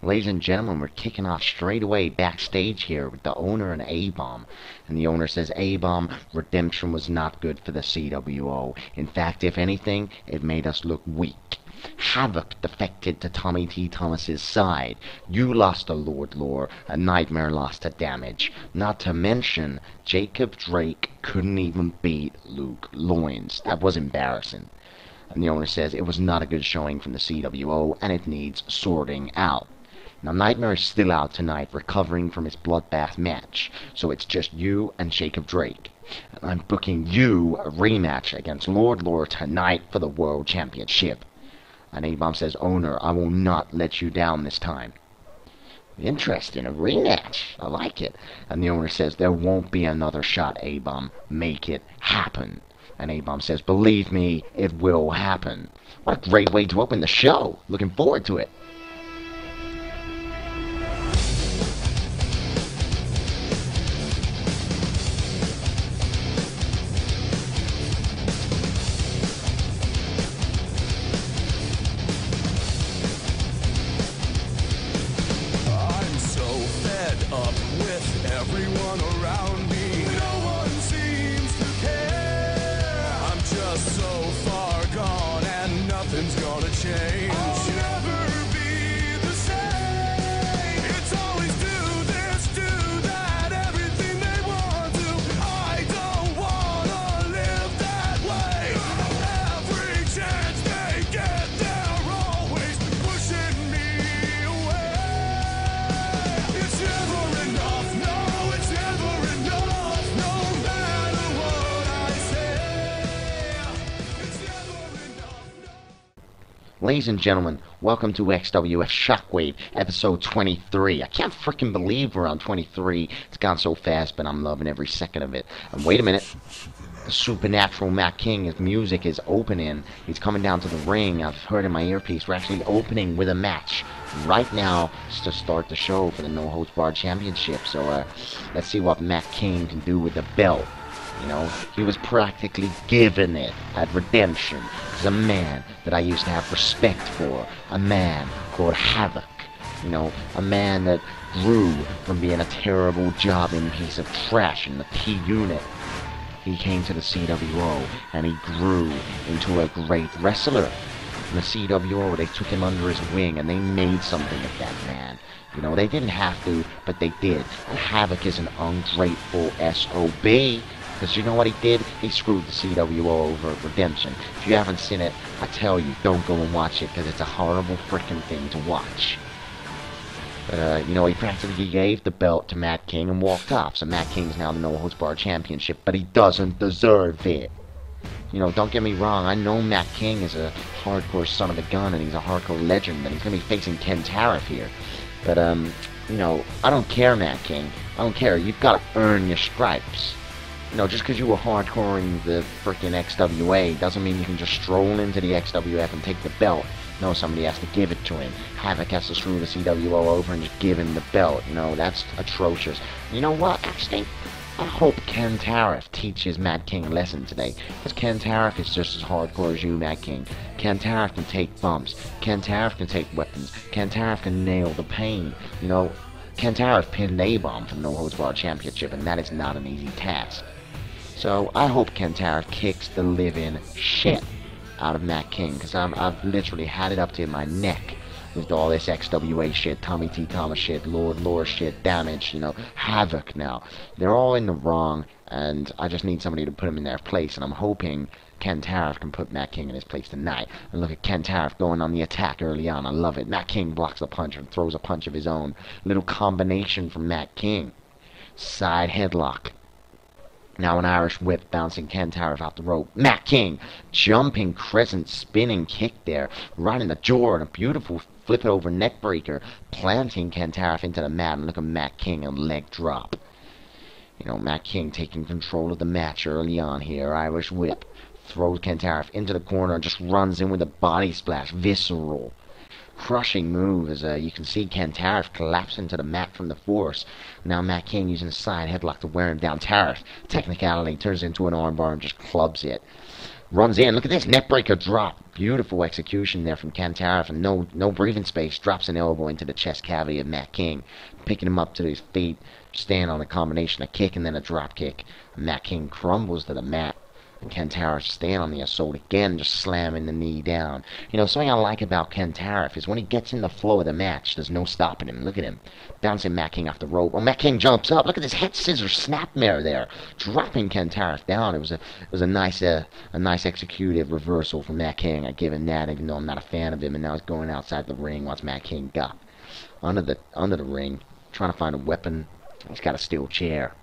Ladies and gentlemen, we're kicking off straight away backstage here with the owner and A-Bomb. And the owner says, A-Bomb, redemption was not good for the CWO. In fact, if anything, it made us look weak. Havoc defected to Tommy T. Thomas's side. You lost to Lord Lore, and Nightmare lost to Damage. Not to mention, Jacob Drake couldn't even beat Luke Loins. That was embarrassing. And the owner says it was not a good showing from the CWO, and it needs sorting out. Now, Nightmare is still out tonight, recovering from his bloodbath match, so it's just you and Jacob Drake. And I'm booking you a rematch against Lord Lore tonight for the World Championship. And A-Bomb says, Owner, I will not let you down this time. Interesting, a rematch. I like it. And the owner says, there won't be another shot, A-Bomb. Make it happen. And A-Bomb says, believe me, it will happen. What a great way to open the show. Looking forward to it. Up with everyone around me. No one seems to care. I'm just so far gone and nothing's gonna change. I'll never be the same. It's always do this, do that, everything they want to. I don't wanna live that way. Every chance they get, they're always pushing me away. It's never enough, no, it's never enough, no matter what I say. It's never enough, no. Ladies and gentlemen, welcome to XWF Shockwave, episode 23. I can't freaking believe we're on 23. It's gone so fast, but I'm loving every second of it. And wait a minute. The supernatural Matt King, his music is opening. He's coming down to the ring. I've heard in my earpiece. We're actually opening with a match right now to start the show for the No Holds Barred Championship. So let's see what Matt King can do with the belt. You know, he was practically given it at Redemption. He's a man that I used to have respect for. A man called Havoc. You know, a man that grew from being a terrible jobbing piece of trash in the P unit. He came to the CWO and he grew into a great wrestler. In the CWO, they took him under his wing and they made something of that man. You know, they didn't have to, but they did. And Havoc is an ungrateful SOB. Because you know what he did? He screwed the CWO over at Redemption. If you haven't seen it, I tell you, don't go and watch it, because it's a horrible freaking thing to watch. But, you know, he practically gave the belt to Matt King and walked off. So Matt King's now the No Holds Barred Championship, but he doesn't deserve it. You know, don't get me wrong, I know Matt King is a hardcore son of a gun, and he's a hardcore legend, and he's going to be facing Ken Tariff here. But, you know, I don't care, Matt King. I don't care. You've got to earn your stripes. You know, just because you were hardcoring the freaking XWA doesn't mean you can just stroll into the XWF and take the belt. No, somebody has to give it to him. Havoc has to screw the CWO over and just give him the belt. You know, that's atrocious. You know what, actually? I hope Ken Tariff teaches Matt King a lesson today. Because Ken Tariff is just as hardcore as you, Matt King. Ken Tariff can take bumps. Ken Tariff can take weapons. Ken Tariff can nail the pain. You know, Ken Tariff pinned A-Bomb for the No Holds Barred Championship, and that is not an easy task. So I hope Ken Tariff kicks the living shit out of Matt King, because I've literally had it up to my neck with all this XWA shit, Tommy T. Thomas shit, Lord Lore shit, Damage, you know, Havoc now. They're all in the wrong, and I just need somebody to put them in their place, and I'm hoping Ken Tariff can put Matt King in his place tonight. And look at Ken Tariff going on the attack early on. I love it. Matt King blocks the punch and throws a punch of his own. Little combination from Matt King. Side headlock. Now an Irish whip bouncing Ken Tariff out the rope. Matt King, jumping crescent spinning kick there, right in the jaw, and a beautiful flip it over neck breaker, planting Ken Tariff into the mat, and look at Matt King and leg drop. You know, Matt King taking control of the match early on here. Irish whip, throws Ken Tariff into the corner and just runs in with a body splash, visceral. Crushing move as you can see Ken Tariff collapse into the mat from the force. Now Matt King using a side headlock to wear him down. Tariff, technicality, turns into an armbar and just clubs it. Runs in. Look at this neckbreaker drop. Beautiful execution there from Kantarav, and no breathing space. Drops an elbow into the chest cavity of Matt King, picking him up to his feet. Stand on a combination of kick and then a drop kick. Matt King crumbles to the mat. And Kantarav stand on the assault again, just slamming the knee down. You know, something I like about Kantarav is when he gets in the flow of the match, there's no stopping him. Look at him. Bouncing Matt King off the rope. Oh, Matt King jumps up. Look at this head scissor snapmare there. Dropping Kantarav down. It was a nice executed reversal from Matt King. I give him that, even though I'm not a fan of him. And now he's going outside the ring. What's Matt King got? Under the ring, trying to find a weapon. He's got a steel chair.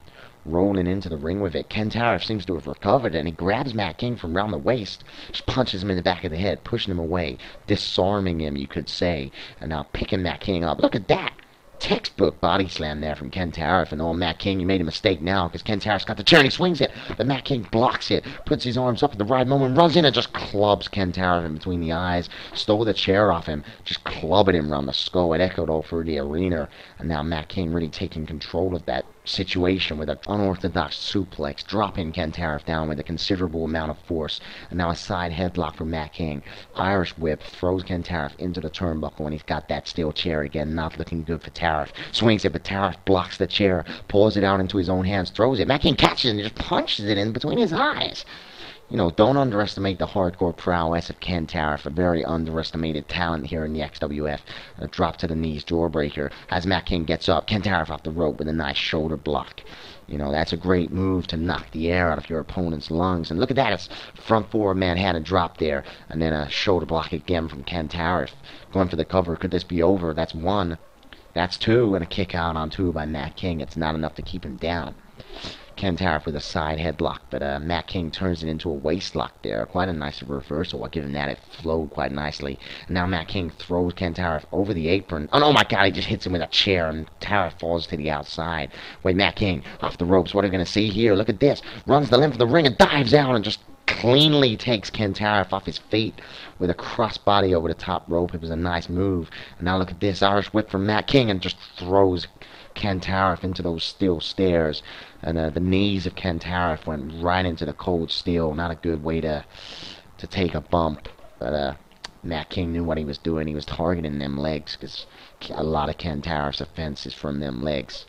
Rolling into the ring with it. Kantarav seems to have recovered, and he grabs Matt King from round the waist, just punches him in the back of the head, pushing him away, disarming him, you could say, and now picking Matt King up. Look at that! Textbook body slam there from Kantarav, and Matt King, you made a mistake now, because Kantarav's got the chair and he swings it, but Matt King blocks it, puts his arms up at the right moment, runs in and just clubs Kantarav in between the eyes, stole the chair off him, just clubbing him around the skull. It echoed all through the arena, and now Matt King really taking control of that situation with an unorthodox suplex, dropping Kantarav down with a considerable amount of force, and now a side headlock from Matt King. Irish whip throws Kantarav into the turnbuckle, and he's got that steel chair again, not looking good for Tariff. Swings it, but Tariff blocks the chair, pulls it out into his own hands, throws it. Matt King catches it and just punches it in between his eyes. You know, don't underestimate the hardcore prowess of Kantarav, a very underestimated talent here in the XWF. A drop to the knees, jawbreaker. As Matt King gets up, Kantarav off the rope with a nice shoulder block. You know, that's a great move to knock the air out of your opponent's lungs. And look at that, it's front forward Manhattan drop there. And then a shoulder block again from Kantarav. Going for the cover. Could this be over? That's one. That's two. And a kick out on two by Matt King. It's not enough to keep him down. Kantarav with a side headlock, but Matt King turns it into a waistlock there. Quite a nice reversal. I'll give him that. It flowed quite nicely. And now Matt King throws Kantarav over the apron. Oh, my God, he just hits him with a chair, and Tariff falls to the outside. Wait, Matt King off the ropes. What are we going to see here? Look at this. Runs the length of the ring and dives out and just cleanly takes Kantarav off his feet with a crossbody over the top rope. It was a nice move. And now look at this. Irish whip from Matt King and just throws Kantarav into those steel stairs, and the knees of Kantarav went right into the cold steel. Not a good way to take a bump, but Matt King knew what he was doing. He was targeting them legs, because a lot of Kantarav's offense is from them legs.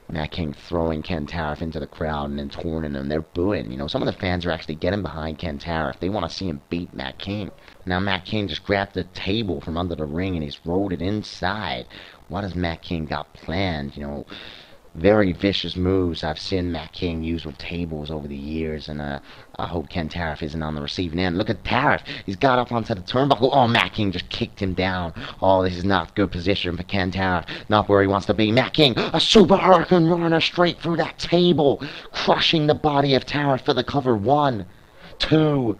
Matt King throwing Kantarav into the crowd and then torning him. They're booing. You know, some of the fans are actually getting behind Kantarav. They want to see him beat Matt King. Now Matt King just grabbed the table from under the ring and he's rolled it inside. What has Matt King got planned? You know, very vicious moves I've seen Matt King use with tables over the years, and I hope Kantarav isn't on the receiving end. Look at Tariff. He's got up onto the turnbuckle. Oh, Matt King just kicked him down. Oh, this is not good position for Kantarav. Not where he wants to be. Matt King, a super hurricane runner straight through that table, crushing the body of Tariff for the cover. 1, 2,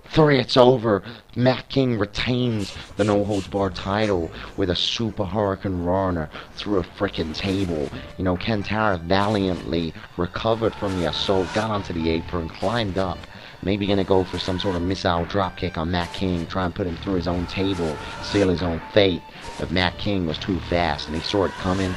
3, it's over. Matt King retains the no-holds-barred title with a super hurricane runner through a frickin' table. You know, Kantarav valiantly recovered from the assault, got onto the apron, climbed up. Maybe gonna go for some sort of missile dropkick on Matt King, try and put him through his own table, seal his own fate. But Matt King was too fast, and he saw it coming.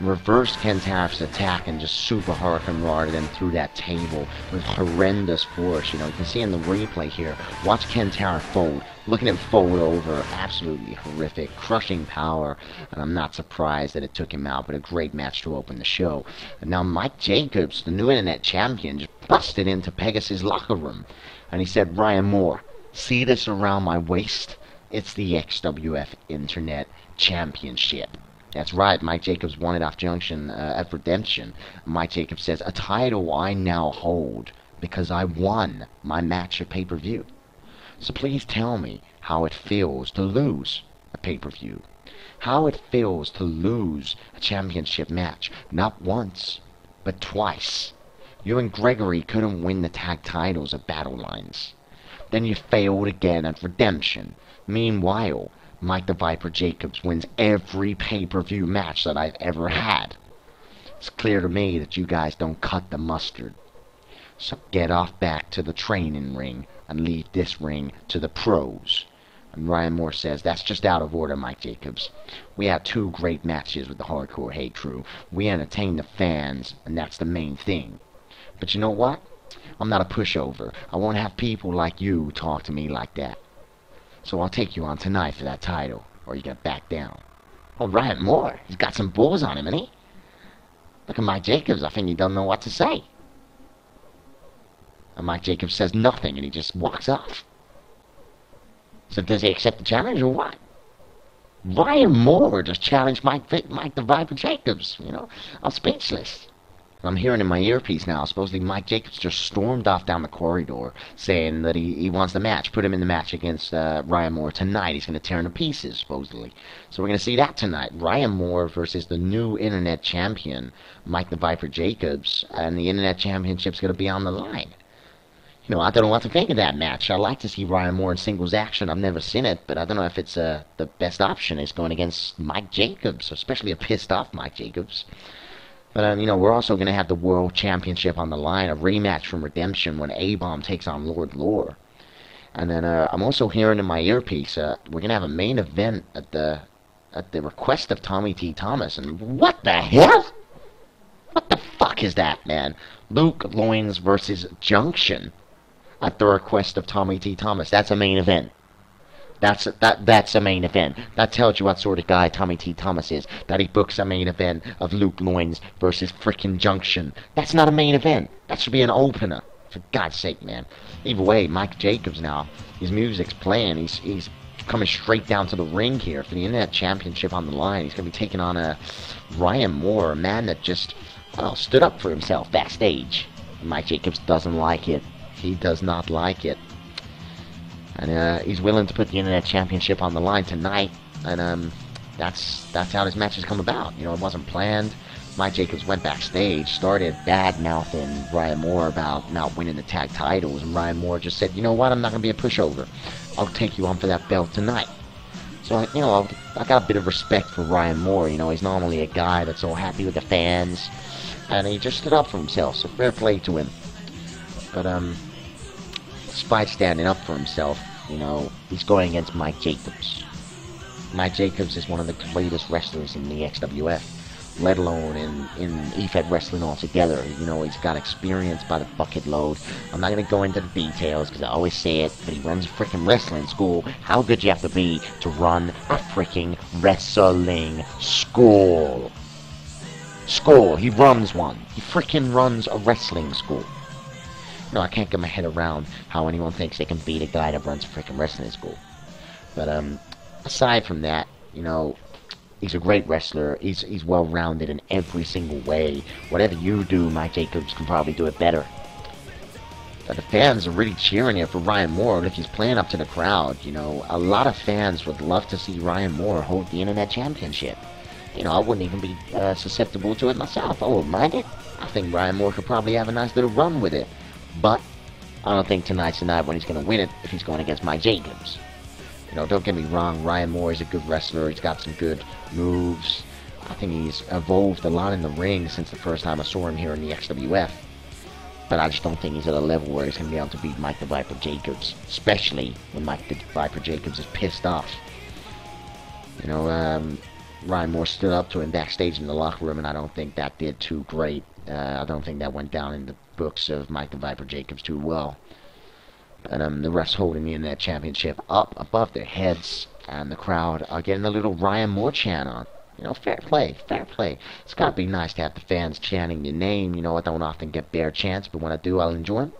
Reversed Kantarav's attack and just super hurricane roared him through that table with horrendous force. You know, you can see in the replay here. Watch Kantarav fold. Look at him fold over. Absolutely horrific. Crushing power. And I'm not surprised that it took him out, but a great match to open the show. And now Mike Jacobs, the new internet champion, just busted into Pegasus' locker room. And he said, Ryan Moore, see this around my waist? It's the XWF Internet Championship. That's right, Mike Jacobs won it off Junction at Redemption. Mike Jacobs says, a title I now hold because I won my match at pay-per-view. So please tell me how it feels to lose a pay-per-view. How it feels to lose a championship match, not once, but twice. You and Gregory couldn't win the tag titles at Battle Lines. Then you failed again at Redemption. Meanwhile, Mike the Viper Jacobs wins every pay-per-view match that I've ever had. It's clear to me that you guys don't cut the mustard. So get off back to the training ring and leave this ring to the pros. And Ryan Moore says, that's just out of order, Mike Jacobs. We had 2 great matches with the Hardcore Hate Crew. We entertained the fans, and that's the main thing. But you know what? I'm not a pushover. I won't have people like you talk to me like that. So I'll take you on tonight for that title, or you gotta back down. Oh, Ryan Moore, he's got some balls on him, hasn't he? Look at Mike Jacobs, I think he doesn't know what to say. And Mike Jacobs says nothing, and he just walks off. So does he accept the challenge, or what? Ryan Moore just challenged Mike the Viper Jacobs, you know? I'm speechless. I'm hearing in my earpiece now, supposedly Mike Jacobs just stormed off down the corridor saying that he wants the match, put him in the match against Ryan Moore tonight. He's going to tear him to pieces, supposedly. So we're going to see that tonight. Ryan Moore versus the new Internet Champion, Mike the Viper Jacobs, and the Internet Championship's going to be on the line. You know, I don't know what to think of that match. I'd like to see Ryan Moore in singles action. I've never seen it, but I don't know if it's the best option is going against Mike Jacobs, especially a pissed-off Mike Jacobs. But, you know, we're also going to have the World Championship on the line, a rematch from Redemption when A-Bomb takes on Lord Lore. And then I'm also hearing in my earpiece, we're going to have a main event at the request of Tommy T. Thomas. And what the hell? What the fuck is that, man? Luke Loins versus Junction at the request of Tommy T. Thomas. That's a main event. That's a main event. That tells you what sort of guy Tommy T. Thomas is. That he books a main event of Luke Loins versus frickin' Junction. That's not a main event. That should be an opener. For God's sake, man. Either way, Mike Jacobs now, his music's playing. He's coming straight down to the ring here for the Internet Championship on the line. He's going to be taking on a Ryan Moore, a man that just, well, stood up for himself backstage. Mike Jacobs doesn't like it. He does not like it. And he's willing to put the Internet Championship on the line tonight. And that's how this match has come about. You know, it wasn't planned. Mike Jacobs went backstage, started bad-mouthing Ryan Moore about not winning the tag titles. And Ryan Moore just said, you know what, I'm not going to be a pushover. I'll take you on for that belt tonight. So, you know, I got a bit of respect for Ryan Moore. You know, he's normally a guy that's all happy with the fans. And he just stood up for himself, so fair play to him. But, despite standing up for himself, you know, he's going against Mike Jacobs. Mike Jacobs is one of the greatest wrestlers in the XWF, let alone in EFED wrestling altogether. You know, he's got experience by the bucket load. I'm not going to go into the details because I always say it, but he runs a freaking wrestling school. How good you have to be to run a freaking wrestling school? He runs one. He freaking runs a wrestling school. No, I can't get my head around how anyone thinks they can beat a guy that runs a freaking wrestling school. But, aside from that, you know, he's a great wrestler. He's well-rounded in every single way. Whatever you do, Mike Jacobs can probably do it better. But the fans are really cheering here for Ryan Moore, and if he's playing up to the crowd, you know, a lot of fans would love to see Ryan Moore hold the Internet Championship. You know, I wouldn't even be susceptible to it myself. I wouldn't mind it. I think Ryan Moore could probably have a nice little run with it. But I don't think tonight's the night when he's going to win it if he's going against Mike Jacobs. You know, don't get me wrong, Ryan Moore is a good wrestler. He's got some good moves. I think he's evolved a lot in the ring since the first time I saw him here in the XWF. But I just don't think he's at a level where he's going to be able to beat Mike the Viper Jacobs, especially when Mike the Viper Jacobs is pissed off. You know, Ryan Moore stood up to him backstage in the locker room, and I don't think that did too great. I don't think that went down in the books of Mike the Viper Jacobs too well. But the refs holding the Internet Championship up above their heads, and the crowd are getting a little Ryan Moore chant on. You know, fair play, fair play. It's got to be nice to have the fans chanting your name. You know, I don't often get bare chants, but when I do, I'll enjoy them.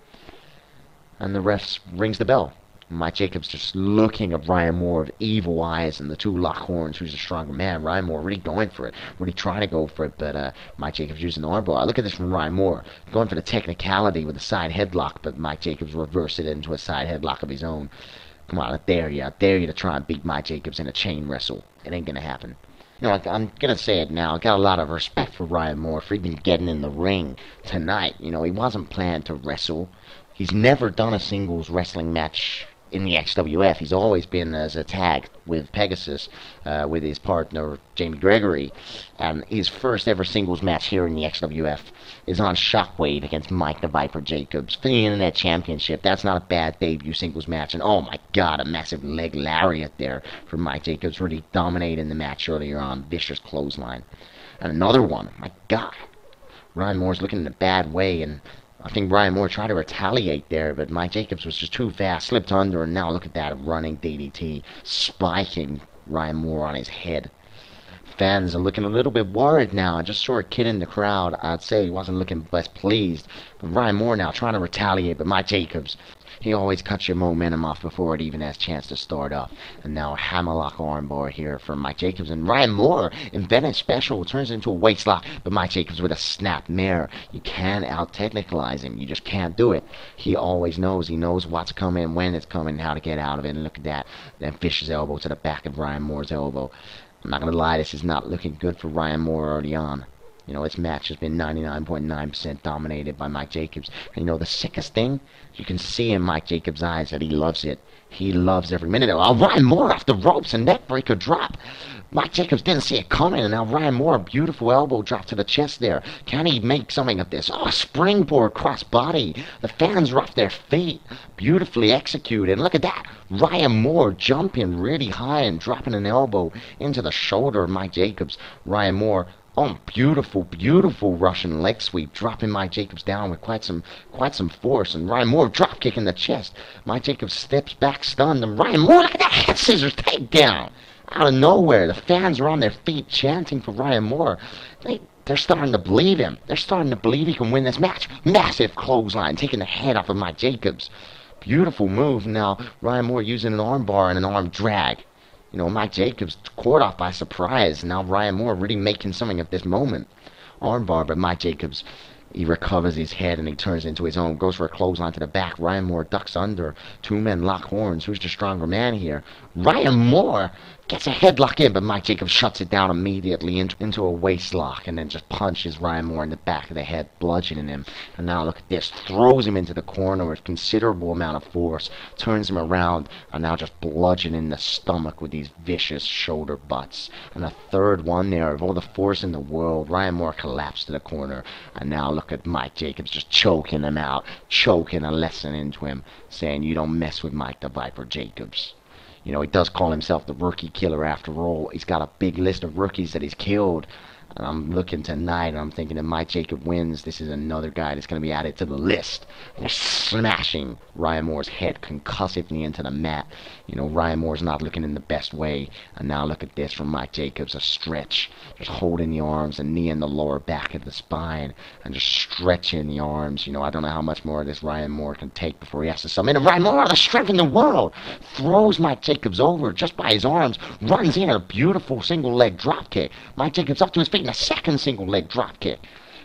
And the refs rings the bell. Mike Jacobs just looking at Ryan Moore with evil eyes, and the two lock horns. Who's a stronger man? Ryan Moore really going for it, really trying to go for it, but Mike Jacobs using the armbar. Look at this from Ryan Moore, going for the technicality with a side headlock, but Mike Jacobs reversed it into a side headlock of his own. Come on, I dare you to try and beat Mike Jacobs in a chain wrestle. It ain't gonna happen. You know, I'm gonna say it now. I got a lot of respect for Ryan Moore for even getting in the ring tonight. You know, he wasn't planned to wrestle. He's never done a singles wrestling match in the XWF. He's always been as a tag with Pegasus, with his partner Jamie Gregory, and his first ever singles match here in the XWF is on Shockwave against Mike the Viper Jacobs for the Internet Championship. That's not a bad debut singles match, and oh my god, a massive leg lariat there from Mike Jacobs, really dominating the match earlier on, vicious clothesline. And another one, my god, Ryan Moore's looking in a bad way, and I think Ryan Moore tried to retaliate there, but Mike Jacobs was just too fast, slipped under, and now look at that running DDT, spiking Ryan Moore on his head. Fans are looking a little bit worried now. I just saw a kid in the crowd. I'd say he wasn't looking best pleased. But Ryan Moore now trying to retaliate, but Mike Jacobs, he always cuts your momentum off before it even has a chance to start up. And now a hammerlock armbar here from Mike Jacobs. And Ryan Moore, invented special, turns into a waistlock. But Mike Jacobs with a snap mare. You can out-technicalize him. You just can't do it. He always knows. He knows what's coming, when it's coming, how to get out of it. And look at that. Then Fisher's elbow to the back of Ryan Moore's elbow. I'm not going to lie, this is not looking good for Ryan Moore early on. You know, this match has been 99.9% dominated by Mike Jacobs. And you know, the sickest thing, you can see in Mike Jacobs' eyes that he loves it. He loves every minute of it. Oh, Ryan Moore off the ropes, a neckbreaker drop. Mike Jacobs didn't see it coming, and now Ryan Moore, a beautiful elbow drop to the chest there. Can he make something of this? Oh, springboard cross body. The fans are off their feet. Beautifully executed. Look at that. Ryan Moore jumping really high and dropping an elbow into the shoulder of Mike Jacobs. Ryan Moore, oh, beautiful, beautiful Russian leg sweep, dropping Mike Jacobs down with quite some force. And Ryan Moore drop kick in the chest. Mike Jacobs steps back stunned, and Ryan Moore, look at that head scissors takedown. Out of nowhere, the fans are on their feet chanting for Ryan Moore. They're starting to believe him. They're starting to believe he can win this match. Massive clothesline, taking the head off of Mike Jacobs. Beautiful move. Now, Ryan Moore using an arm bar and an arm drag. You know, Mike Jacobs caught off by surprise. Now Ryan Moore really making something of this moment. Armbar, but Mike Jacobs, he recovers his head and he turns into his own. Goes for a clothesline to the back. Ryan Moore ducks under. Two men lock horns. Who's the stronger man here? Ryan Moore gets a headlock in, but Mike Jacobs shuts it down immediately into a waistlock and then just punches Ryan Moore in the back of the head, bludgeoning him. And now look at this. Throws him into the corner with considerable amount of force. Turns him around and now just bludgeoning the stomach with these vicious shoulder butts. And a third one there of all the force in the world. Ryan Moore collapsed to the corner. And now look at Mike Jacobs just choking him out. Choking a lesson into him. Saying, you don't mess with Mike the Viper Jacobs. You know, he does call himself the rookie killer after all. He's got a big list of rookies that he's killed. And I'm looking tonight and I'm thinking if Mike Jacob wins, this is another guy that's going to be added to the list. They're smashing Ryan Moore's head concussively into the mat. You know, Ryan Moore's not looking in the best way. And now look at this from Mike Jacobs, a stretch. Just holding the arms and knee in the lower back of the spine. And just stretching the arms. You know, I don't know how much more of this Ryan Moore can take before he has to submit. And Ryan Moore, the strength in the world, throws Mike Jacobs over just by his arms. Runs in a beautiful single leg drop kick. Mike Jacobs up to his feet. A second single leg drop kick.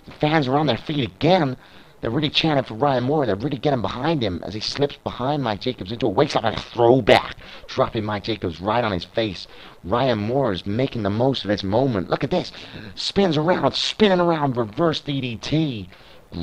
The fans are on their feet again. They're really chanting for Ryan Moore. They're really getting behind him as he slips behind Mike Jacobs into a waistlock and a throwback, dropping Mike Jacobs right on his face. Ryan Moore is making the most of this moment. Look at this. Spins around, spinning around, reverse DDT.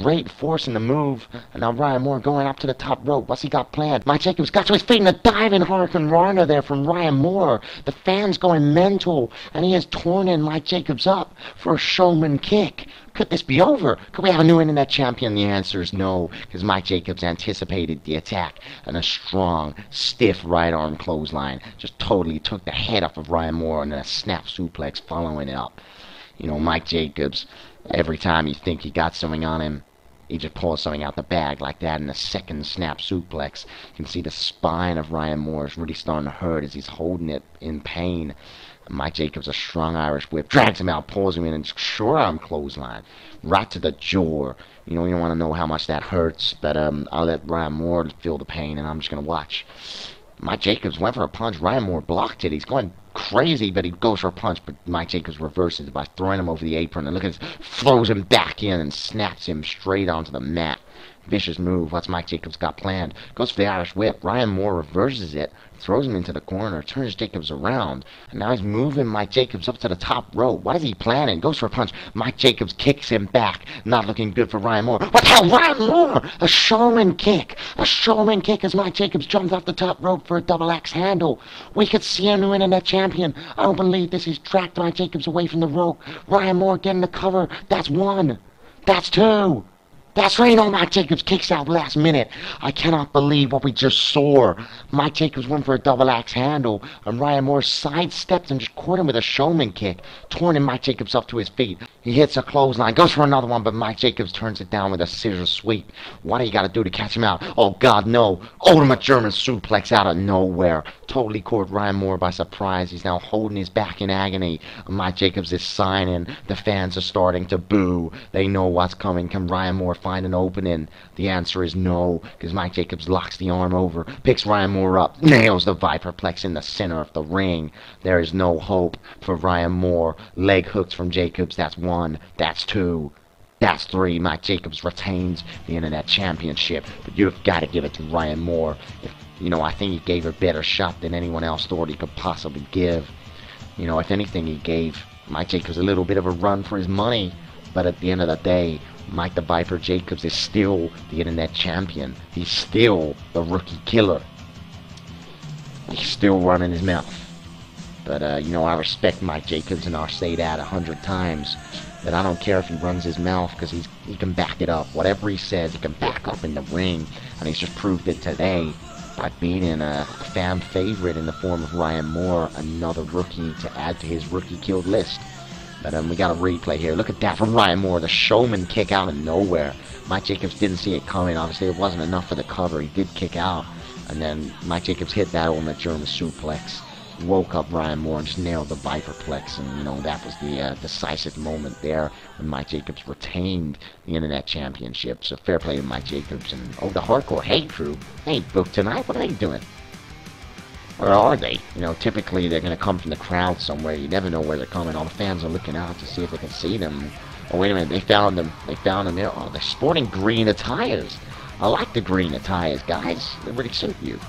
Great force in the move. And now Ryan Moore going up to the top rope. What's he got planned? Mike Jacobs got to his feet and a diving Hurricane Rana there from Ryan Moore. The fans going mental. And he is torning Mike Jacobs up for a showman kick. Could this be over? Could we have a new internet champion? The answer is no, because Mike Jacobs anticipated the attack and a strong, stiff right arm clothesline just totally took the head off of Ryan Moore and then a snap suplex following it up. You know, Mike Jacobs, every time you think he got something on him, he just pulls something out the bag like that in a second snap suplex. You can see the spine of Ryan Moore is really starting to hurt as he's holding it in pain. Mike Jacobs, a strong Irish whip, drags him out, pulls him in, and short arm clothesline right to the jaw. You know, you don't want to know how much that hurts, but I'll let Ryan Moore feel the pain, and I'm just going to watch. Mike Jacobs went for a punch. Ryan Moore blocked it. He's going crazy, but he goes for a punch, but Mike Jacobs reverses it by throwing him over the apron, and look at this, throws him back in and snaps him straight onto the mat. Vicious move. What's Mike Jacobs got planned? Goes for the Irish whip. Ryan Moore reverses it, throws him into the corner, turns Jacobs around, and now he's moving Mike Jacobs up to the top rope. What is he planning? Goes for a punch. Mike Jacobs kicks him back. Not looking good for Ryan Moore. What the hell? Ryan Moore! A showman kick! A showman kick as Mike Jacobs jumps off the top rope for a double axe handle. We could see a new internet champion. I don't believe this. He's tracked Mike Jacobs away from the rope. Ryan Moore getting the cover. That's one. That's two. That's right, oh, Mike Jacobs kicks out last minute. I cannot believe what we just saw. Mike Jacobs went for a double axe handle, and Ryan Moore sidestepped and just caught him with a showman kick, torn Mike Jacobs up to his feet. He hits a clothesline, goes for another one, but Mike Jacobs turns it down with a scissor sweep. What do you gotta do to catch him out? Oh, God, no. Ultimate German suplex out of nowhere. Totally caught Ryan Moore by surprise. He's now holding his back in agony. Mike Jacobs is signing. The fans are starting to boo. They know what's coming. Can Ryan Moore find an opening? The answer is no, because Mike Jacobs locks the arm over, picks Ryan Moore up, nails the Viperplex in the center of the ring. There is no hope for Ryan Moore. Leg hooks from Jacobs. That's one. That's two. That's three. Mike Jacobs retains the Internet Championship. But you've got to give it to Ryan Moore. I think he gave a better shot than anyone else thought he could possibly give. If anything, he gave Mike Jacobs a little bit of a run for his money. But at the end of the day, Mike the Viper Jacobs is still the Internet Champion. He's still the Rookie Killer. He's still running his mouth. But, I respect Mike Jacobs, and I'll say that 100 times. That I don't care if he runs his mouth, because he can back it up. Whatever he says, he can back up in the ring. And he's just proved it today by beating a fan favorite in the form of Ryan Moore, another rookie to add to his rookie killed list. But we got a replay here. Look at that from Ryan Moore, the showman kick out of nowhere. Mike Jacobs didn't see it coming. Obviously, it wasn't enough for the cover. He did kick out, and then Mike Jacobs hit that ultimate German suplex, woke up Ryan Moore and just nailed the Viperplex, and that was the decisive moment there when Mike Jacobs retained the Internet Championship. So fair play to Mike Jacobs. And the Hardcore Hate Crew, they ain't booked tonight. What are they doing? Or are they? Typically they're going to come from the crowd somewhere. You never know where they're coming. All the fans are looking out to see if they can see them. Oh, wait a minute. They found them. They found them there. Oh, they're sporting green attires. I like the green attires, guys. They really suit you.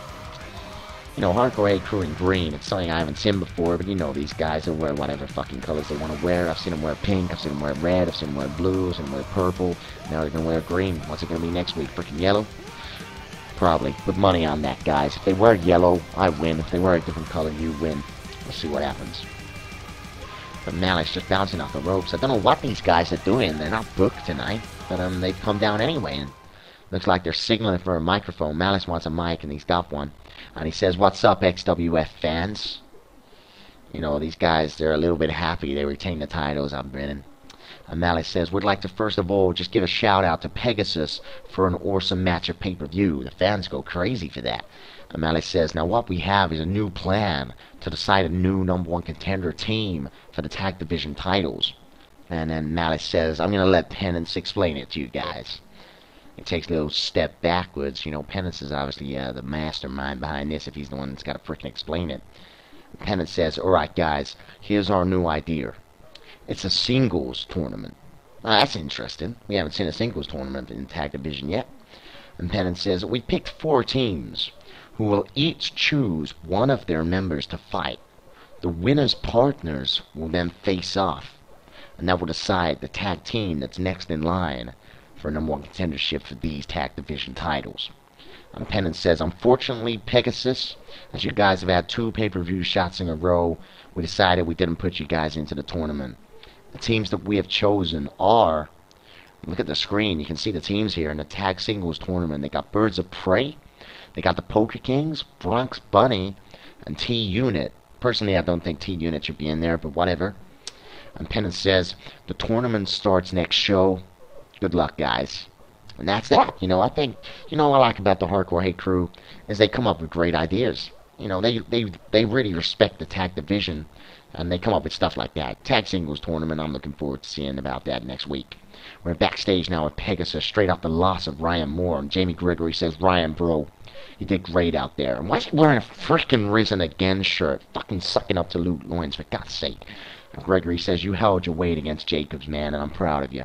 Hardcore Hate Crew in green. It's something I haven't seen before, but these guys will wear whatever fucking colors they want to wear. I've seen them wear pink. I've seen them wear red. I've seen them wear blue. I've seen them wear purple. Now they're going to wear green. What's it going to be next week? Freaking yellow? Probably. Put money on that, guys. If they wear yellow, I win. If they wear a different color, you win. We'll see what happens. But Malice just bouncing off the ropes. I don't know what these guys are doing. They're not booked tonight. But they've come down anyway. And looks like they're signaling for a microphone. Malice wants a mic, and he's got one. And he says, "What's up, XWF fans?" These guys, they're a little bit happy they retain the titles, I'm betting. And Malice says, "We'd like to first of all just give a shout out to Pegasus for an awesome match at pay-per-view." The fans go crazy for that. And Malice says, "Now what we have is a new plan to decide a new #1 contender team for the tag division titles." And then Malice says, "I'm going to let Penance explain it to you guys." He takes a little step backwards. Penance is obviously the mastermind behind this if he's the one that's got to frickin' explain it. Penance says, "Alright guys, here's our new idea. It's a singles tournament." That's interesting. We haven't seen a singles tournament in the tag division yet. And Penance says, "We picked 4 teams who will each choose one of their members to fight. The winner's partners will then face off, and that will decide the tag team that's next in line for #1 contendership for these tag division titles." And Penance says, "Unfortunately, Pegasus, as you guys have had 2 pay-per-view shots in a row, we decided we didn't put you guys into the tournament. The teams that we have chosen are," look at the screen, you can see the teams here in the tag singles tournament. They got Birds of Prey, they got the Poker Kings, Bronx Bunny, and T-Unit. Personally, I don't think T-Unit should be in there, but whatever. And Penance says, "The tournament starts next show. Good luck, guys." And that's that. I think, what I like about the Hardcore Hate Crew is they come up with great ideas. They really respect the tag division, and they come up with stuff like that. Tag singles tournament, I'm looking forward to seeing about that next week. We're backstage now with Pegasus, straight off the loss of Ryan Moore, and Jamie Gregory says, "Ryan, bro, you did great out there." And why is he wearing a freaking Risen Again shirt? Fucking sucking up to Luke Loins, for God's sake. And Gregory says, "You held your weight against Jacobs, man, and I'm proud of you."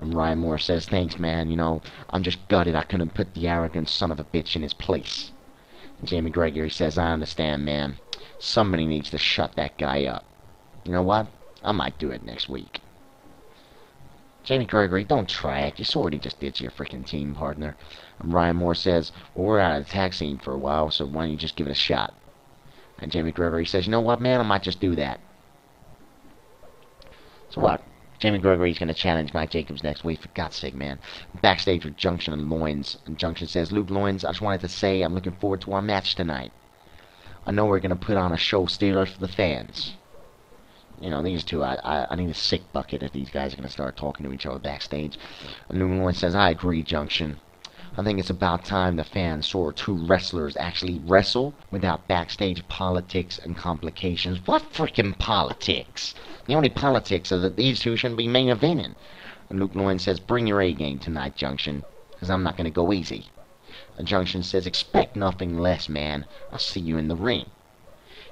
And Ryan Moore says, "Thanks, man. I'm just gutted I couldn't put the arrogant son of a bitch in his place." And Jamie Gregory says, "I understand, man. Somebody needs to shut that guy up. You know what? I might do it next week." Jamie Gregory, don't try it. You saw what he just did to your freaking team partner. And Ryan Moore says, "Well, we're out of the tag scene for a while, so why don't you just give it a shot?" And Jamie Gregory says, "You know what, man? I might just do that." So what? Jamie Gregory's going to challenge Mike Jacobs next week, for God's sake, man. Backstage with Junction and Loins. And Junction says, Luke Loins, I just wanted to say I'm looking forward to our match tonight. I know we're going to put on a show stealer for the fans. You know, these two, I need a sick bucket if these guys are going to start talking to each other backstage. And Luke Loins says, I agree, Junction. I think it's about time the fans saw two wrestlers actually wrestle without backstage politics and complications. What frickin' politics? The only politics is that these two shouldn't be main eventing. And Luke Loin says, bring your A-game tonight, Junction, because I'm not going to go easy. And Junction says, expect nothing less, man. I'll see you in the ring.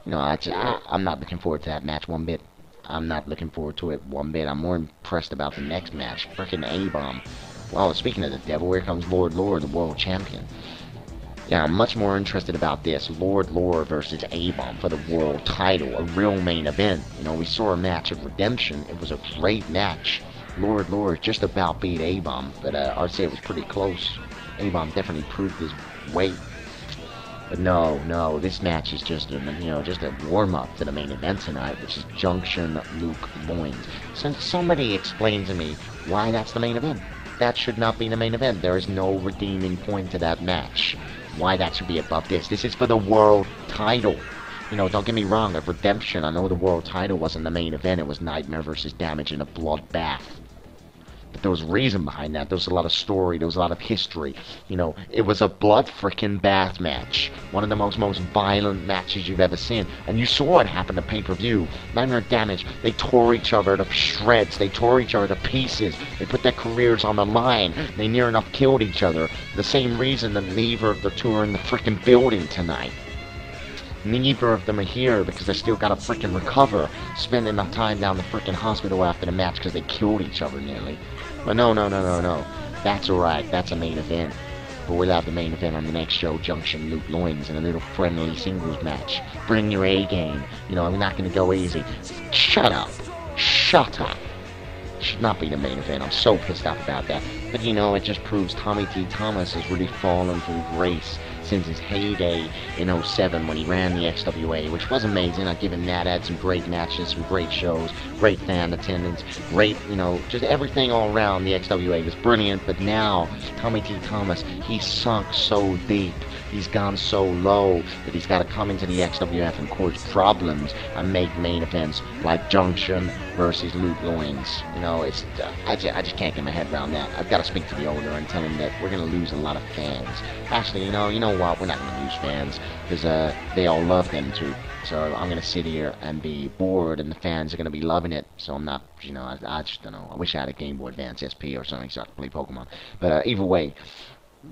You know, I'm not looking forward to that match one bit. I'm not looking forward to it one bit. I'm more impressed about the next match. Frickin' A-Bomb. Well, speaking of the devil, here comes Lord Lore, the world champion. Yeah, I'm much more interested about this. Lord Lore versus A-Bomb for the world title. A real main event. You know, we saw a match of Redemption. It was a great match. Lord Lore just about beat A-Bomb, but I'd say it was pretty close. A-Bomb definitely proved his weight. But no, this match is just a warm-up to the main event tonight, which is Junction Luke Loins. Since somebody explain to me why that's the main event. That should not be the main event. There is no redeeming point to that match. Why that should be above this. This is for the world title. You know, don't get me wrong, at Redemption, I know the world title wasn't the main event. It was Nightmare versus Damage in a bloodbath. But there was reason behind that. There was a lot of story. There was a lot of history. You know, it was a blood frickin' bath match. One of the most violent matches you've ever seen. And you saw it happen at pay-per-view. Nightmare Damage, they tore each other to shreds. They tore each other to pieces. They put their careers on the line. They near enough killed each other. The same reason that neither of the two are in the frickin' building tonight. Neither of them are here because they still gotta frickin' recover. Spending enough time down the frickin' hospital after the match because they killed each other nearly. But no. That's alright. That's a main event. But we'll have the main event on the next show, Junction Luke Loins, in a little friendly singles match. Bring your A-game. You know, I'm not gonna go easy. Shut up. Shut up. Should not be the main event. I'm so pissed off about that. But you know, it just proves Tommy T. Thomas has really fallen from grace since his heyday in '07 when he ran the XWA, which was amazing. I give him that. Had some great matches, some great shows, great fan attendance, great, you know, just everything all around. The XWA was brilliant. But now, Tommy T. Thomas, he's sunk so deep. He's gone so low that he's got to come into the XWF and cause problems and make main events like Junction versus Luke Loins. You know, it's I just can't get my head around that. I've got to speak to the owner and tell him that we're going to lose a lot of fans. Actually, you know what? We're not going to lose fans because they all love them too. So I'm going to sit here and be bored, and the fans are going to be loving it. So I'm not, you know, I just don't know. I wish I had a Game Boy Advance SP or something so I could play Pokemon. But either way,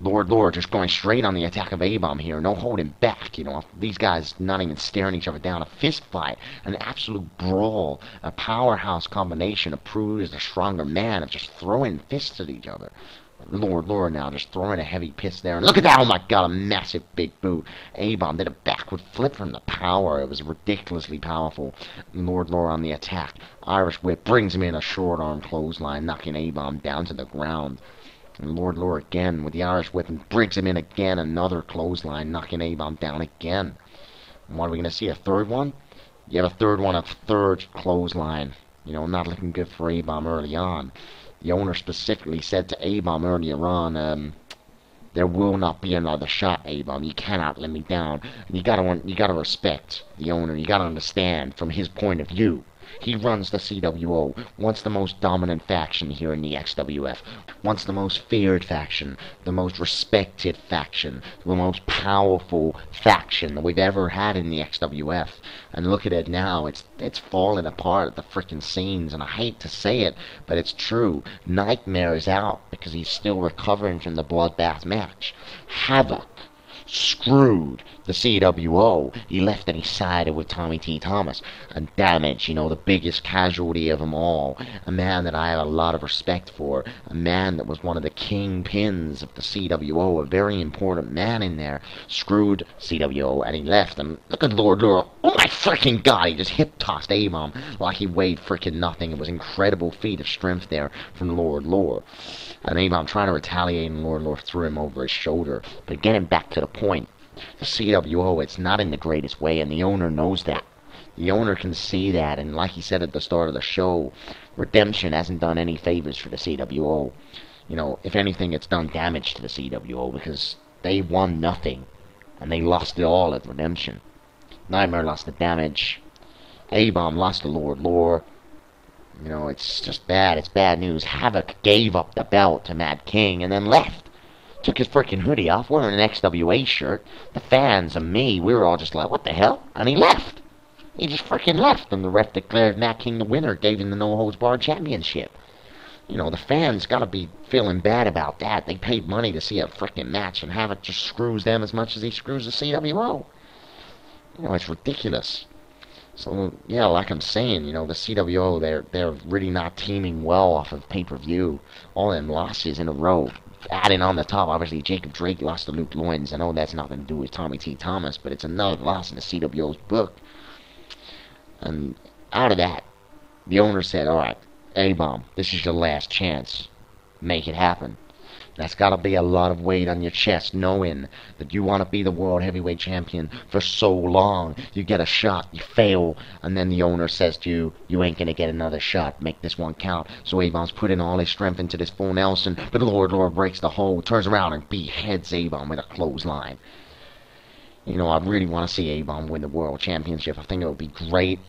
Lord just going straight on the attack of A-Bomb here. No holding back, you know. These guys not even staring each other down. A fist fight. An absolute brawl. A powerhouse combination of Prude as a stronger man of just throwing fists at each other. Lord now just throwing a heavy piss there. And look at that. Oh my god, a massive big boot. A-Bomb did a backward flip from the power. It was ridiculously powerful. Lord on the attack. Irish Whip brings him in a short arm clothesline, knocking A-Bomb down to the ground. And Lord again with the Irish Whip and brings him in again. Another clothesline, knocking A-Bomb down again. And what are we going to see? A third one? You have a third one, a third clothesline. You know, not looking good for A-Bomb early on. The owner specifically said to A-Bomb earlier on, there will not be another shot, A-Bomb. You cannot let me down. And you gotta respect the owner. You gotta understand from his point of view. He runs the CWO, once the most dominant faction here in the XWF, once the most feared faction, the most respected faction, the most powerful faction that we've ever had in the XWF. And look at it now, it's falling apart at the frickin' seams, and I hate to say it, but it's true. Nightmare is out because he's still recovering from the bloodbath match. Havoc screwed the CWO. He left and he sided with Tommy T. Thomas. And Damage, you know, the biggest casualty of them all. A man that I have a lot of respect for. A man that was one of the kingpins of the CWO. A very important man in there. Screwed CWO and he left. And look at Lord Lure. Oh my freaking god, he just hip-tossed A-Bomb like he weighed freaking nothing. It was an incredible feat of strength there from Lord Lure. And A-Bomb trying to retaliate, and Lord threw him over his shoulder. But getting back to the point, the CWO, it's not in the greatest way, and the owner knows that. The owner can see that, and like he said at the start of the show, Redemption hasn't done any favors for the CWO. You know, if anything, it's done damage to the CWO because they won nothing, and they lost it all at Redemption. Nightmare lost the damage. A-Bomb lost to Lord Lore. You know, it's just bad. It's bad news. Havoc gave up the belt to Mad King and then left. Took his freaking hoodie off, wearing an XWA shirt. The fans and me, we were all just like, what the hell? And he left. He just freaking left, and the ref declared Mad King the winner, gave him the no-holds-barred championship. You know, the fans gotta be feeling bad about that. They paid money to see a freaking match, and Havoc just screws them as much as he screws the CWO. You know, it's ridiculous. So, yeah, like I'm saying, you know, the CWO, they're really not teaming well off of pay-per-view. All them losses in a row. Adding on the top, obviously, Jacob Drake lost to Luke Loins. I know that's nothing to do with Tommy T. Thomas, but it's another loss in the CWO's book. And out of that, the owner said, alright, A-Bomb, this is your last chance. Make it happen. That's got to be a lot of weight on your chest, knowing that you want to be the World Heavyweight Champion for so long. You get a shot, you fail, and then the owner says to you, you ain't going to get another shot. Make this one count. So A-Bomb's putting all his strength into this full Nelson, but Lord breaks the hold, turns around and beheads A-Bomb with a clothesline. You know, I really want to see A-Bomb win the World Championship. I think it would be great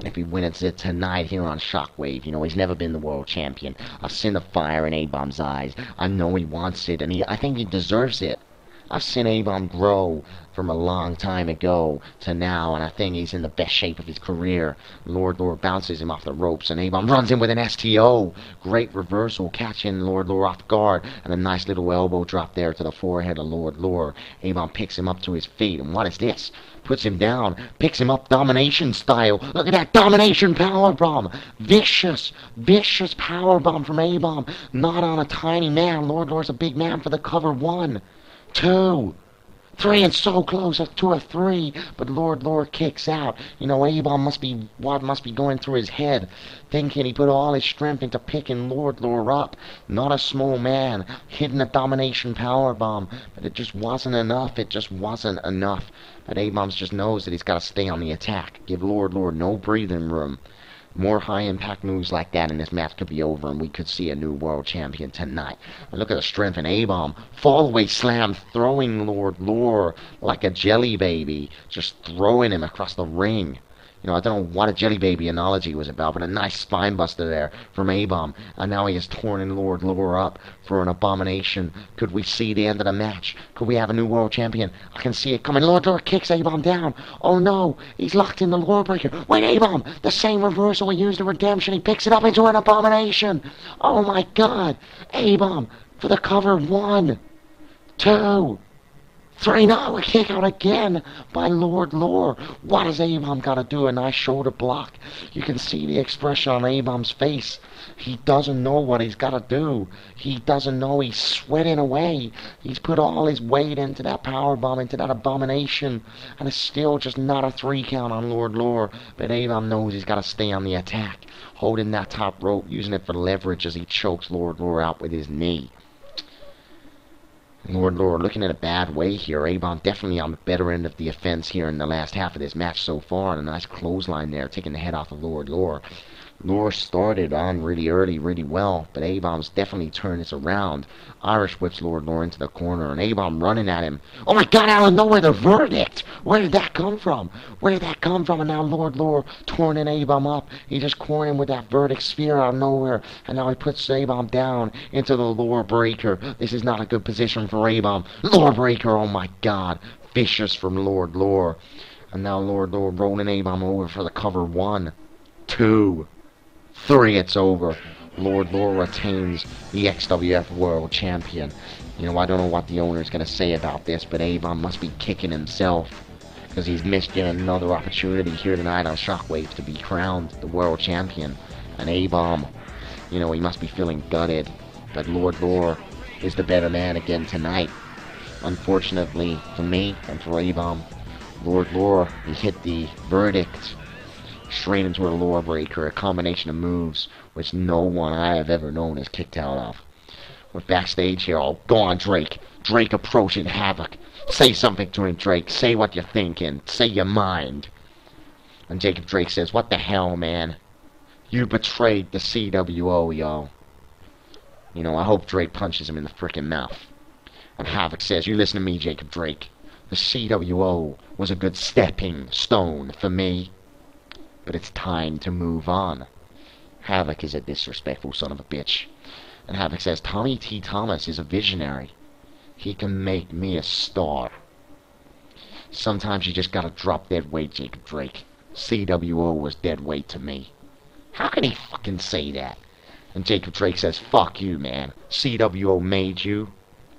if he wins it tonight here on Shockwave. You know, he's never been the world champion. I've seen the fire in A-Bomb's eyes. I know he wants it, and I think he deserves it. I've seen A-Bomb grow from a long time ago to now, and I think he's in the best shape of his career. Lord bounces him off the ropes, and A-Bomb runs in with an STO. Great reversal, catching Lord off guard, and a nice little elbow drop there to the forehead of Lord Lore. A-Bomb picks him up to his feet, and what is this? Puts him down, picks him up domination style. Look at that domination powerbomb. Vicious powerbomb from A-Bomb. Not on a tiny man. Lord Lore's a big man for the cover. 1, 2, 3, and so close to a 3, but Lord Lore kicks out. You know, A-Bomb must be going through his head, thinking he put all his strength into picking Lord Lore up. Not a small man, hitting a domination powerbomb, but it just wasn't enough. It just wasn't enough. But A-Bomb just knows that he's got to stay on the attack. Give Lord Lore no breathing room. More high-impact moves like that and this match could be over and we could see a new world champion tonight. And look at the strength in A-Bomb. Fallaway slam, throwing Lord Lore like a jelly baby. Just throwing him across the ring. You know, I don't know what a jelly baby analogy was about, but a nice spine buster there from A-Bomb. And now he has torn in Lord Lore up for an abomination. Could we see the end of the match? Could we have a new world champion? I can see it coming. Lord Lore kicks A-Bomb down. Oh no, he's locked in the Lore Breaker. Wait, A-Bomb, the same reversal he used in Redemption. He picks it up into an abomination. Oh my god. A-Bomb for the cover. 1, 2, 3, no, a kick out again by Lord Lore. What does A-Bomb got to do? A nice shoulder block. You can see the expression on A-Bomb's face. He doesn't know what he's got to do. He doesn't know. He's sweating away. He's put all his weight into that powerbomb, into that abomination, and it's still just not a 3 count on Lord Lore. But A-Bomb knows he's got to stay on the attack, holding that top rope, using it for leverage as he chokes Lord Lore out with his knee. Lord Lore looking in a bad way here. A-Bomb definitely on the better end of the offense here in the last half of this match so far. And a nice clothesline there, taking the head off of Lord Lore. Lore started on really early, really well, but A-Bomb's definitely turned this around. Irish whips Lord Lore into the corner, and A-Bomb running at him. Oh my god, out of nowhere, the verdict! Where did that come from? Where did that come from? And now Lord Lore torn A-Bomb up. He just cornered him with that verdict spear out of nowhere, and now he puts A-Bomb down into the Lore Breaker. This is not a good position for A-Bomb. Lore Breaker, oh my god. Vicious from Lord Lore. And now Lord Lore rolling A-Bomb over for the cover. 1, 2, 3, it's over. Lord Lore retains the XWF World Champion. You know, I don't know what the owner's going to say about this, but A-Bomb must be kicking himself because he's missed yet another opportunity here tonight on Shockwave to be crowned the World Champion. And A-Bomb, you know, he must be feeling gutted. But Lord Lore is the better man again tonight. Unfortunately for me and for A-Bomb, Lord Lore, he hit the verdict straight into a Lore Breaker, a combination of moves which no one I have ever known has kicked out of. We're backstage here. Oh, go on, Drake. Drake approaching Havoc. Say something to him, Drake. Say what you're thinking. Say your mind. And Jacob Drake says, what the hell, man? You betrayed the CWO, yo. You know, I hope Drake punches him in the frickin' mouth. And Havoc says, you listen to me, Jacob Drake. The CWO was a good stepping stone for me. But it's time to move on. Havoc is a disrespectful son of a bitch. And Havoc says, Tommy T. Thomas is a visionary. He can make me a star. Sometimes you just gotta drop dead weight, Jacob Drake. CWO was dead weight to me. How can he fucking say that? And Jacob Drake says, fuck you, man. CWO made you,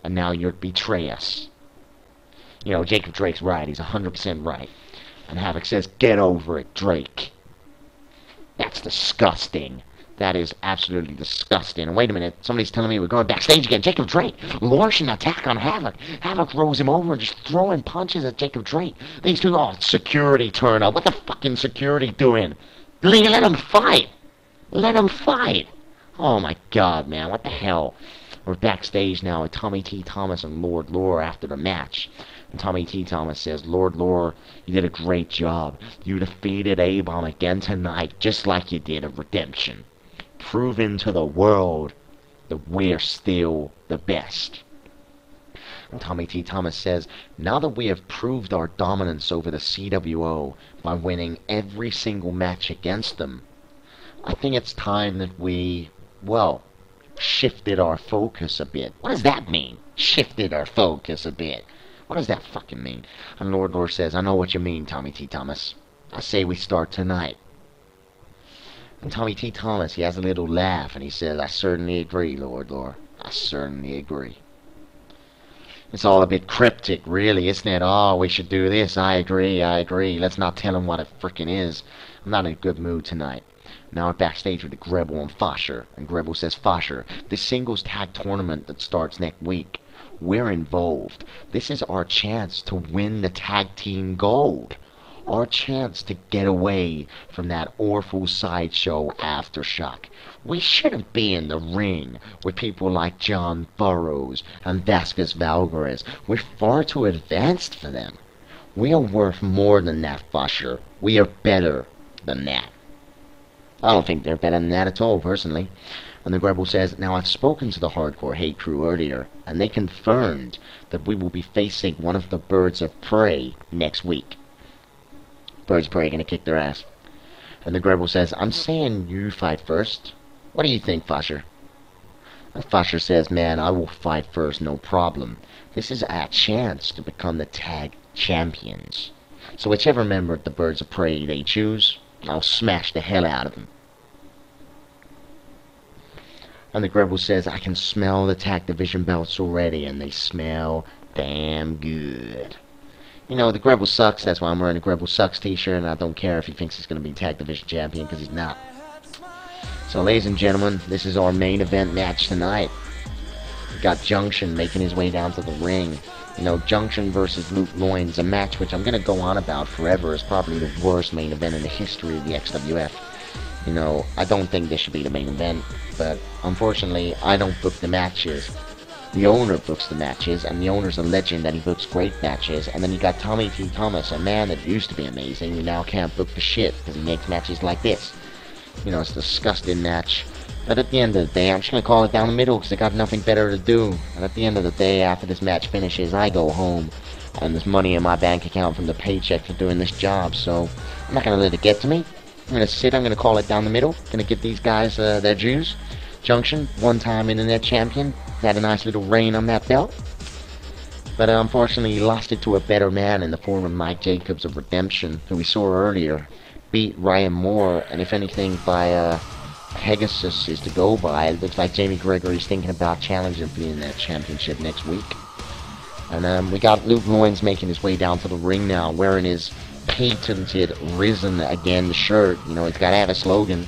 and now you'd betray us. You know, Jacob Drake's right. He's 100% right. And Havoc says, get over it, Drake. That's disgusting. That is absolutely disgusting. And wait a minute, somebody's telling me we're going backstage again. Jacob Drake launching an attack on Havoc. Havoc rolls him over and just throwing punches at Jacob Drake. These two, oh, security turn up. What the fucking security doing? Let him fight. Let him fight. Oh my god, man, what the hell? We're backstage now with Tommy T. Thomas and Lord Lore after the match. And Tommy T. Thomas says, Lord Lore, you did a great job. You defeated A-Bomb again tonight, just like you did at Redemption. Proving to the world that we're still the best. And Tommy T. Thomas says, now that we have proved our dominance over the CWO by winning every single match against them, I think it's time that we, well, shifted our focus a bit. What does that mean? Shifted our focus a bit. What does that fucking mean? And Lord Lore says, I know what you mean, Tommy T. Thomas. I say we start tonight. And Tommy T. Thomas, he has a little laugh, and he says, I certainly agree, Lord Lore. I certainly agree. It's all a bit cryptic, really, isn't it? Oh, we should do this. I agree, I agree. Let's not tell him what it frickin' is. I'm not in a good mood tonight. Now we're backstage with Grebel and Fosher. And Grebel says, Fosher, this singles tag tournament that starts next week, we're involved. This is our chance to win the tag team gold. Our chance to get away from that awful sideshow Aftershock. We shouldn't be in the ring with people like John Burroughs and Vasquez Valgares. We're far too advanced for them. We are worth more than that, Fosher. We are better than that. I don't think they're better than that at all, personally. And the Grebel says, now I've spoken to the Hardcore Hate Crew earlier, and they confirmed that we will be facing one of the Birds of Prey next week. Birds of Prey are going to kick their ass. And the Grebel says, I'm saying you fight first. What do you think, Fosher? And Fosher says, man, I will fight first, no problem. This is our chance to become the tag champions. So whichever member of the Birds of Prey they choose, I'll smash the hell out of them. And the Grebel says, I can smell the tag division belts already, and they smell damn good. You know, the Grebel sucks, that's why I'm wearing a Grebel Sucks t-shirt, and I don't care if he thinks he's going to be tag division champion, because he's not. So, ladies and gentlemen, this is our main event match tonight. We got Junction making his way down to the ring. You know, Junction versus Luke Loins, a match which I'm going to go on about forever is probably the worst main event in the history of the XWF. You know, I don't think this should be the main event, but unfortunately, I don't book the matches. The owner books the matches, and the owner's a legend that he books great matches. And then you got Tommy T. Thomas, a man that used to be amazing, who now can't book the shit because he makes matches like this. You know, it's a disgusting match. But at the end of the day, I'm just going to call it down the middle because I got nothing better to do. And at the end of the day, after this match finishes, I go home. And there's money in my bank account from the paycheck for doing this job. So I'm not going to let it get to me. I'm going to I'm going to call it down the middle. Going to give these guys their dues. Junction, one-time internet champion. Had a nice little reign on that belt. But unfortunately, he lost it to a better man in the form of Mike Jacobs of Redemption, who we saw earlier. Beat Ryan Moore, and if anything, by Pegasus is to go by. It looks like Jamie Gregory's thinking about challenging for the Internet Championship next week. And we got Luke Loins making his way down to the ring now, wearing his patented Risen Again shirt. You know, it's got to have a slogan.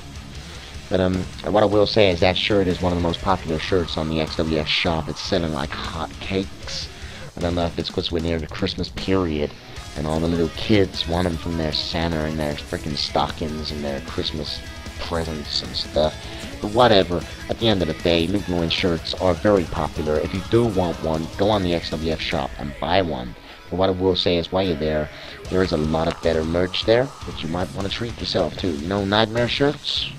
But what I will say is that shirt is one of the most popular shirts on the XWF shop. It's selling like hotcakes. I don't know if it's because we're near the Christmas period, and all the little kids want them from their Santa and their freaking stockings and their Christmas presents and stuff. But whatever, at the end of the day, Luke Loin shirts are very popular. If you do want one, go on the XWF shop and buy one. But what I will say is, while you're there, there is a lot of better merch there that you might want to treat yourself to. You know, Nightmare shirts,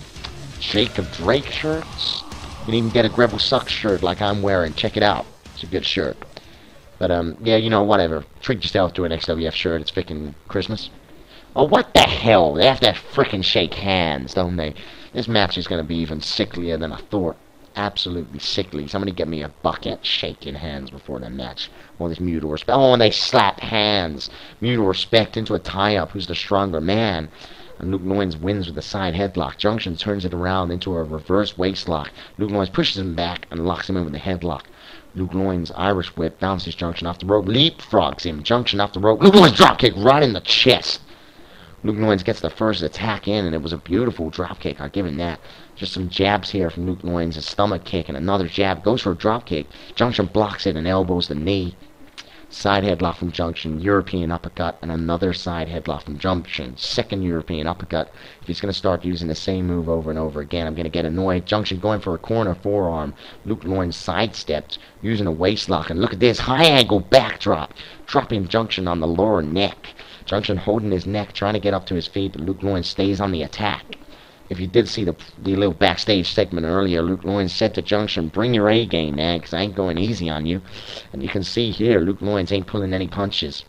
Jacob Drake shirts. You can even get a Greville Sucks shirt like I'm wearing. Check it out. It's a good shirt. But, yeah, you know, whatever. Treat yourself to an XWF shirt. It's freaking Christmas. Oh, what the hell? They have to frickin' shake hands, don't they? This match is going to be even sicklier than I thought. Absolutely sickly. Somebody get me a bucket shaking hands before the match. All this mutual respect. Oh, and they slap hands. Mutual respect into a tie-up. Who's the stronger man? And Luke Loins wins with a side headlock. Junction turns it around into a reverse waistlock. Luke Loins pushes him back and locks him in with a headlock. Luke Loins Irish whip bounces Junction off the rope. Leapfrogs him. Junction off the rope. Luke Loins dropkick right in the chest. Luke Loins gets the first attack in, and it was a beautiful dropkick. I'll give him that. Just some jabs here from Luke Loins. A stomach kick and another jab. Goes for a dropkick. Junction blocks it and elbows the knee. Side headlock from Junction. European uppercut and another side headlock from Junction. Second European uppercut. If he's going to start using the same move over and over again, I'm going to get annoyed. Junction going for a corner forearm. Luke Loins sidestepped using a waist lock. And look at this. High angle backdrop. Dropping Junction on the lower neck. Junction holding his neck, trying to get up to his feet, but Luke Loins stays on the attack. If you did see the little backstage segment earlier, Luke Loins said to Junction, bring your A game, man, because I ain't going easy on you. And you can see here, Luke Loins ain't pulling any punches.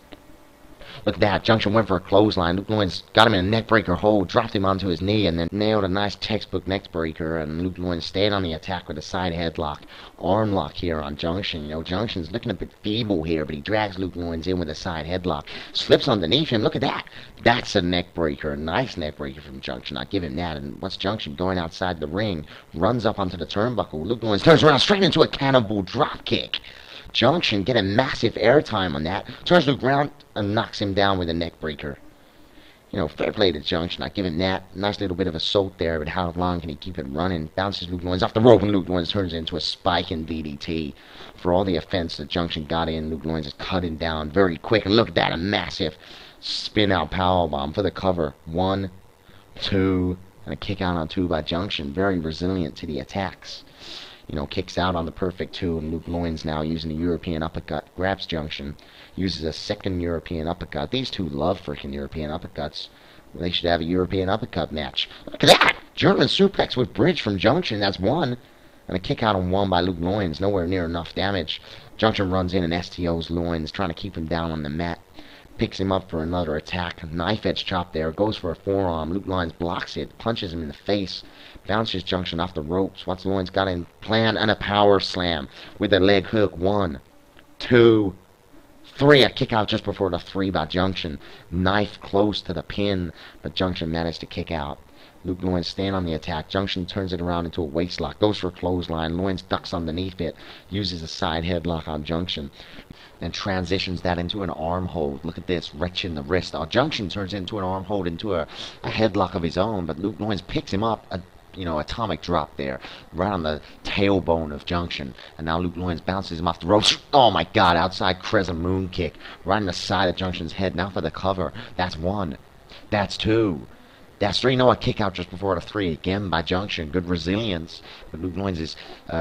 Look at that. Junction went for a clothesline. Luke Loins got him in a neckbreaker hold, dropped him onto his knee, and then nailed a nice textbook neckbreaker. And Luke Loins stayed on the attack with a side headlock. Arm lock here on Junction. You know, Junction's looking a bit feeble here, but he drags Luke Loins in with a side headlock. Slips underneath him. Look at that. That's a neckbreaker. A nice neckbreaker from Junction. I'll give him that. And what's Junction going outside the ring? Runs up onto the turnbuckle. Luke Loins turns around straight into a cannonball dropkick. Junction getting massive airtime on that. Turns Luke around and knocks him down with a neck breaker. You know, fair play to Junction. I give him that. Nice little bit of assault there, but how long can he keep it running? Bounces Luke Loins off the rope, and Luke Loins turns it into a spiking DDT. For all the offense that Junction got in, Luke Loins is cutting down very quick. And look at that, a massive spin-out powerbomb for the cover. 1, 2, and a kick out on 2 by Junction. Very resilient to the attacks. You know, kicks out on the perfect 2, and Luke Loins now using the European uppercut, grabs Junction, uses a second European uppercut. These two love freaking European uppercuts. They should have a European uppercut match. Look at that! German suplex with bridge from Junction, that's 1. And a kick out on 1 by Luke Loins, nowhere near enough damage. Junction runs in and STOs Loins, trying to keep him down on the mat. Picks him up for another attack. Knife edge chop there. Goes for a forearm. Luke Loins blocks it. Punches him in the face. Bounces Junction off the ropes. What's Loins got in plan? And a power slam with a leg hook. 1, 2, 3. A kick out just before the 3 by Junction. Knife close to the pin. But Junction managed to kick out. Luke Loins staying on the attack. Junction turns it around into a waistlock. Goes for a clothesline. Loins ducks underneath it. Uses a side headlock on Junction. And transitions that into an arm hold. Look at this, wrenching the wrist. Junction turns it into an arm hold, into a headlock of his own, but Luke Loins picks him up, atomic drop there, right on the tailbone of Junction. And now Luke Loins bounces him off the ropes. Oh my god, outside Crescent Moon kick, right on the side of Junction's head. Now for the cover. That's 1. That's 2. That's 3. No, a kick out just before the 3 again by Junction. Good resilience. But Luke Loins is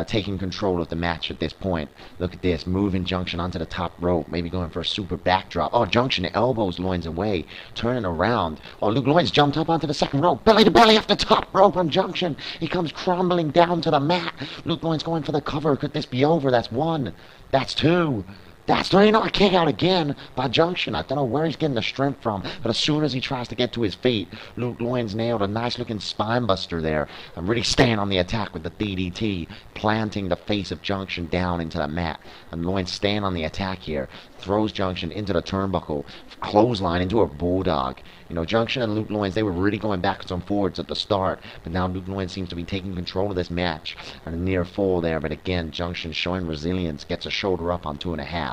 taking control of the match at this point. Look at this. Moving Junction onto the top rope. Maybe going for a super backdrop. Oh, Junction elbows Loins away. Turning around. Oh, Luke Loins jumped up onto the second rope. Belly to belly off the top rope on Junction. He comes crumbling down to the mat. Luke Loins going for the cover. Could this be over? That's 1. That's 2. That's 3. No, a kick out again by Junction. I don't know where he's getting the strength from, but as soon as he tries to get to his feet, Luke Loins nailed a nice looking spine buster there. I'm really staying on the attack with the DDT, planting the face of Junction down into the mat. And Loins staying on the attack here, throws Junction into the turnbuckle, clothesline into a bulldog. You know, Junction and Luke Loins, they were really going backwards and forwards at the start, but now Luke Loins seems to be taking control of this match. And a near fall there, but again, Junction showing resilience, gets a shoulder up on 2.5.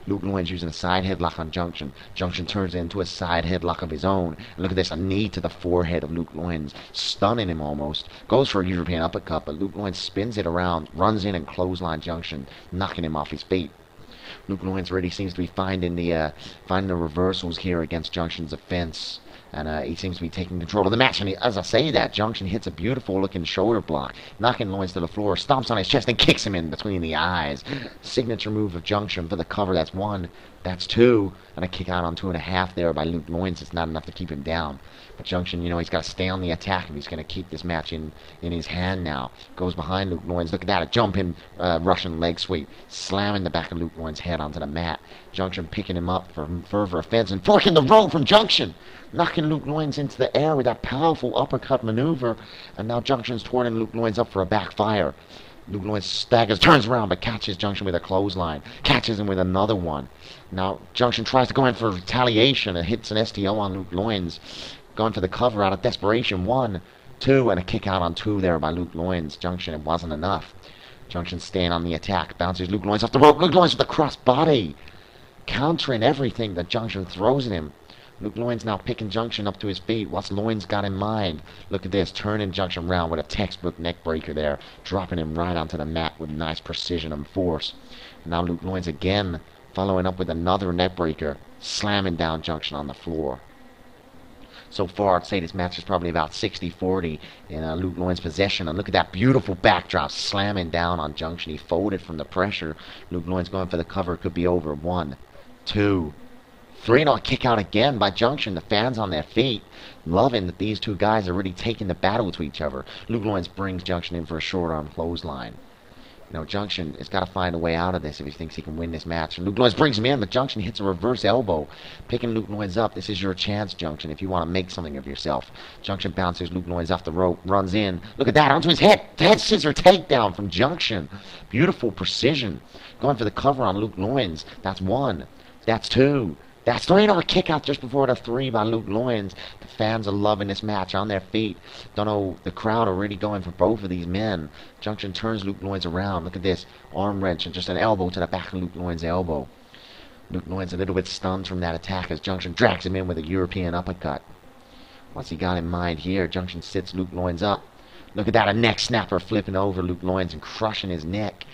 Luke Loins using a side headlock on Junction. Junction turns it into a side headlock of his own. And look at this, a knee to the forehead of Luke Loins, stunning him almost. Goes for a European uppercut, but Luke Loins spins it around, runs in and clothesline Junction, knocking him off his feet. Luke Loins really seems to be finding the reversals here against Junction's offense. And he seems to be taking control of the match. And as I say that, Junction hits a beautiful looking shoulder block, knocking Loins to the floor, stomps on his chest and kicks him in between the eyes. Signature move of Junction for the cover. That's 1, That's 2. And a kick out on 2.5 there by Luke Loins. It's not enough to keep him down. But Junction, he's got to stay on the attack if he's going to keep this match in his hand now. Goes behind Luke Loins. Look at that. A jumping Russian leg sweep. Slamming the back of Luke Loins' head onto the mat. Junction picking him up for further offense and forking the rope from Junction. Knocking Luke Loins into the air with that powerful uppercut maneuver. And now Junction's twirling Luke Loins up for a backfire. Luke Loins staggers, turns around, but catches Junction with a clothesline. Catches him with another one. Now, Junction tries to go in for retaliation and hits an STO on Luke Loins. Going for the cover out of desperation. 1, 2, and a kick out on 2 there by Luke Loins. Junction, it wasn't enough. Junction staying on the attack. Bounces Luke Loins off the rope. Luke Loins with the cross body. Countering everything that Junction throws at him. Luke Loins now picking Junction up to his feet. What's Loins got in mind? Look at this. Turning Junction around with a textbook neck breaker there. Dropping him right onto the mat with nice precision and force. And now Luke Loins again following up with another neck breaker. Slamming down Junction on the floor. So far, I'd say this match is probably about 60-40 in Luke Loins' possession. And look at that beautiful backdrop slamming down on Junction. He folded from the pressure. Luke Loins going for the cover. Could be over. 1, 2, 3, and a kick out again by Junction. The fans on their feet, loving that these two guys are really taking the battle to each other. Luke Loins brings Junction in for a short arm clothesline. Junction has got to find a way out of this if he thinks he can win this match. And Luke Loins brings him in, but Junction hits a reverse elbow, picking Luke Loins up. This is your chance, Junction, if you want to make something of yourself. Junction bounces Luke Loins off the rope, runs in. Look at that, onto his head. Head scissor takedown from Junction. Beautiful precision. Going for the cover on Luke Loins. That's 1. That's 2. That's 3, and a kick out just before the 3 by Luke Loins. The fans are loving this match on their feet. Don't know, the crowd are really going for both of these men. Junction turns Luke Loins around. Look at this. Arm wrench and just an elbow to the back of Luke Loins' elbow. Luke Loins a little bit stunned from that attack as Junction drags him in with a European uppercut. What's he got in mind here? Junction sits Luke Loins up. Look at that, a neck snapper flipping over Luke Loins and crushing his neck.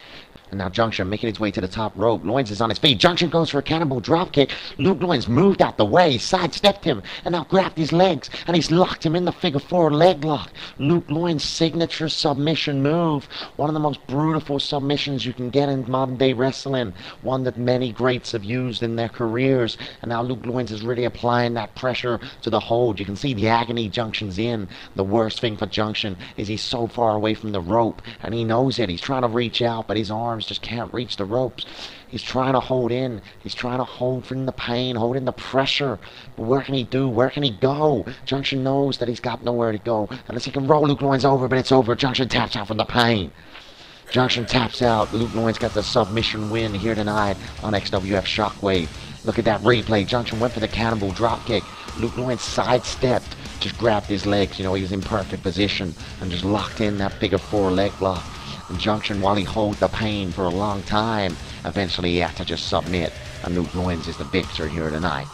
And now Junction making his way to the top rope. Loins is on his feet. Junction goes for a cannibal dropkick. Luke Loins moved out the way, sidestepped him, and now grabbed his legs, and he's locked him in the figure 4 leg lock. Luke Loins' signature submission move. One of the most beautiful submissions you can get in modern day wrestling. One that many greats have used in their careers. And now Luke Loins is really applying that pressure to the hold. You can see the agony Junction's in. The worst thing for Junction is he's so far away from the rope, and he knows it. He's trying to reach out, but his arms just can't reach the ropes. He's trying to hold in. He's trying to hold from the pain, hold in the pressure. But where can he do? Where can he go? Junction knows that he's got nowhere to go unless he can roll Luke Loins over, but it's over. Junction taps out from the pain. Junction taps out. Luke Loins got the submission win here tonight on XWF Shockwave. Look at that replay. Junction went for the cannibal dropkick. Luke Loins sidestepped, just grabbed his legs. He was in perfect position and just locked in that figure 4 leg lock. And Junction, while he holds the pain for a long time, eventually he had to just submit. And Luke Loins is the victor here tonight.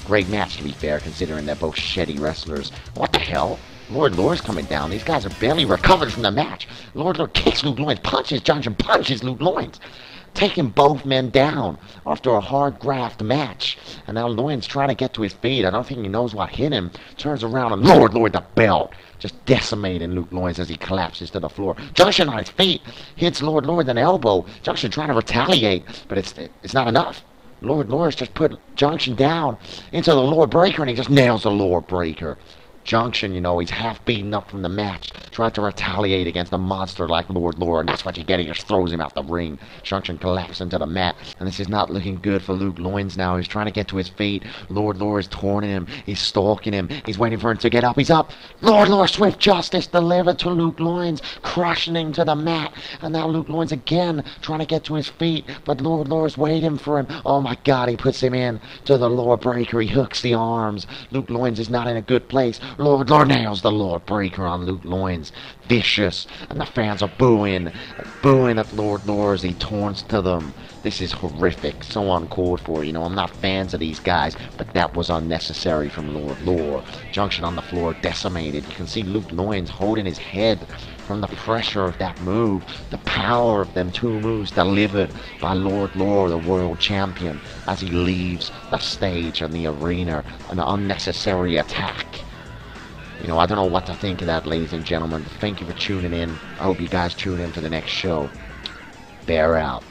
Great match, to be fair, considering they're both shitty wrestlers. What the hell? Lord Lore's coming down. These guys are barely recovered from the match. Lord Lore kicks Luke Loins, punches Junction, punches Luke Loins, taking both men down after a hard graft match. And now Loins trying to get to his feet. I don't think he knows what hit him. Turns around and Lord the belt, just decimating Luke Loins as he collapses to the floor. Junction on his feet, hits Lord with an elbow. Junction trying to retaliate, but it's not enough. Lord Lore's just put Junction down into the Lord Breaker, and he just nails the Lord Breaker. Junction, he's half beaten up from the match, tried to retaliate against a monster like Lord Lore, and that's what you get. He just throws him out the ring. Junction collapses into the mat, and this is not looking good for Luke Loins now. He's trying to get to his feet. Lord Lore is taunting him. He's stalking him. He's waiting for him to get up. He's up. Lord Lore, swift justice delivered to Luke Loins, crushing him to the mat. And now Luke Loins again trying to get to his feet, but Lord Lore's waiting for him. Oh my God, he puts him in to the Lord Breaker. He hooks the arms. Luke Loins is not in a good place. Lord nails the Lord Breaker on Luke Loins. Vicious. And the fans are booing at Lord Lore as he taunts to them. This is horrific. So uncalled for. I'm not fans of these guys, but that was unnecessary from Lord Lore. Junction on the floor, decimated. You can see Luke Loins holding his head from the pressure of that move. The power of them 2 moves delivered by Lord Lore, the world champion, as he leaves the stage and the arena. An unnecessary attack. I don't know what to think of that, ladies and gentlemen. Thank you for tuning in. I hope you guys tune in for the next show. Bear out.